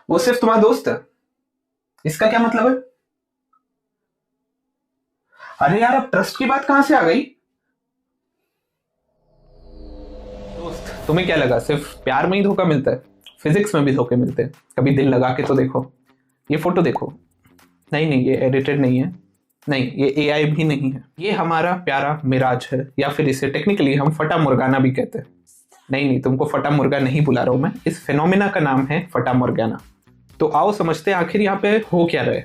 वो सिर्फ तुम्हारा दोस्त है, इसका क्या मतलब है? अरे यार, अब ट्रस्ट की बात कहां से आ गई? दोस्त, तुम्हें क्या लगा सिर्फ प्यार में ही धोखा मिलता है? फिजिक्स में भी धोखे मिलते हैं, कभी दिल लगा के तो देखो। ये फोटो देखो। नहीं नहीं, ये एडिटेड नहीं है। नहीं, ये एआई भी नहीं है। ये हमारा प्यारा मिराज है, या फिर इसे टेक्निकली हम फटा मुर्गाना भी कहते हैं। नहीं नहीं, तुमको फटा मुर्गा नहीं बुला रहा हूं मैं, इस फिनोमिना का नाम है फटा मुर्गाना। तो आओ समझते हैं आखिर यहाँ पे हो क्या रहे।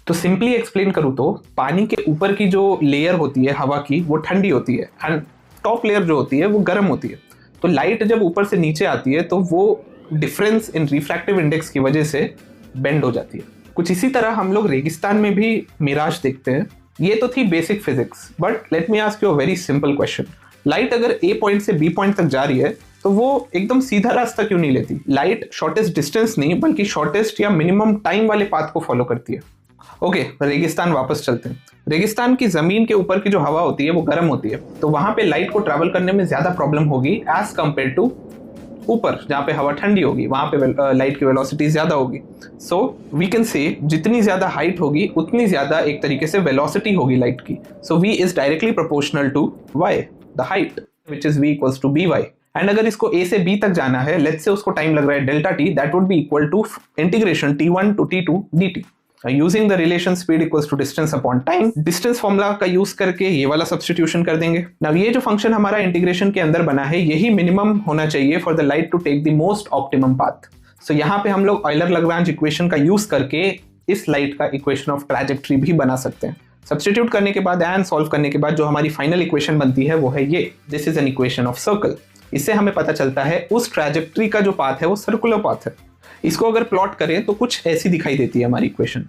तो सिंपली एक्सप्लेन करूँ तो पानी के ऊपर की जो लेयर होती है हवा की, वो ठंडी होती है एंड टॉप लेयर जो होती है वो गर्म होती है। तो लाइट जब ऊपर से नीचे आती है तो वो डिफरेंस इन रिफ्रैक्टिव इंडेक्स की वजह से बेंड हो जाती है। कुछ इसी तरह हम लोग रेगिस्तान में भी मिराज देखते हैं। ये तो थी basic physics, but let me ask you a very simple question. Light अगर ए पॉइंट से बी पॉइंट तक जा रही है तो वो एकदम सीधा रास्ता क्यों नहीं लेती? लाइट शॉर्टेस्ट डिस्टेंस नहीं बल्कि शॉर्टेस्ट या मिनिमम टाइम वाले पाथ को फॉलो करती है। ओके, रेगिस्तान वापस चलते हैं। रेगिस्तान की जमीन के ऊपर की जो हवा होती है वो गर्म होती है, तो वहां पे लाइट को ट्रैवल करने में ज्यादा प्रॉब्लम होगी एज कंपेयर टू ऊपर जहां पे हवा ठंडी होगी, वहां पे लाइट की वेलोसिटी ज्यादा होगी। सो वी कैन से जितनी ज्यादा हाइट होगी उतनी ज्यादा एक तरीके से वेलोसिटी होगी लाइट की। So v is directly proportional to y, the height, which is v equals to by। And अगर इसको a से b तक जाना है, लेट्स से उसको टाइम लग रहा है delta t, that would be equal to integration t1 to t2 dt। Using the relation speed equals to distance upon time, distance formula का यूज करके ये वाला सब्स्टिट्यूशन कर देंगे। नाउ ये जो फंक्शन हमारा इंटीग्रेशन के अंदर बना है, यही मिनिमम होना चाहिए for the light to take the most optimum path. So यहाँ पे हम लोग ऑयलर लैग्रांज इक्वेशन का यूज करके इस लाइट का इक्वेशन ऑफ ट्रैजेक्टरी भी बना सकते हैं। सब्स्टिट्यूट करने के बाद एंड सॉल्व करने के बाद जो हमारी फाइनल इक्वेशन बनती है वो है ये, this is an equation of circle. इससे हमें पता चलता है उस ट्रैजेक्टरी का जो पाथ है वो सर्कुलर पाथ है। इसको अगर प्लॉट करें तो कुछ ऐसी दिखाई देती है हमारी इक्वेशन,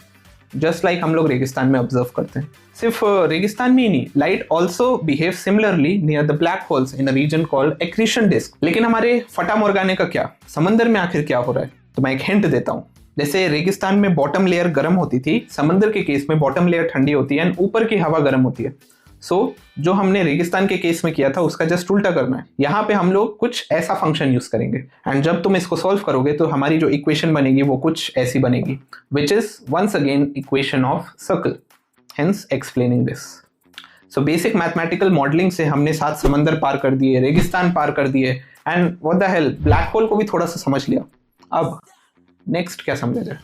जस्ट लाइक हम लोग रेगिस्तान में ऑब्जर्व करते हैं। सिर्फ रेगिस्तान में ही नहीं, light also behave similarly near the black holes in a region called accretion disc. लेकिन हमारे फटा मुर्गाने का क्या? समंदर में आखिर क्या हो रहा है? तो मैं एक हिंट देता हूँ। जैसे रेगिस्तान में बॉटम लेयर गर्म होती थी, समंदर के केस में बॉटम लेयर ठंडी होती है एंड ऊपर की हवा गर्म होती है। सो जो हमने रेगिस्तान के केस में किया था उसका जस्ट उल्टा करना है। यहाँ पे हम लोग कुछ ऐसा फंक्शन यूज करेंगे एंड जब तुम इसको सॉल्व करोगे तो हमारी जो इक्वेशन बनेगी वो कुछ ऐसी बनेगी, which is once again equation of circle, hence explaining this. So basic mathematical modelling से हमने 7 समंदर पार कर दिए, रेगिस्तान पार कर दिए and what the hell, black hole को भी थोड़ा सा समझ लिया। अब नेक्स्ट क्या समझा जाए?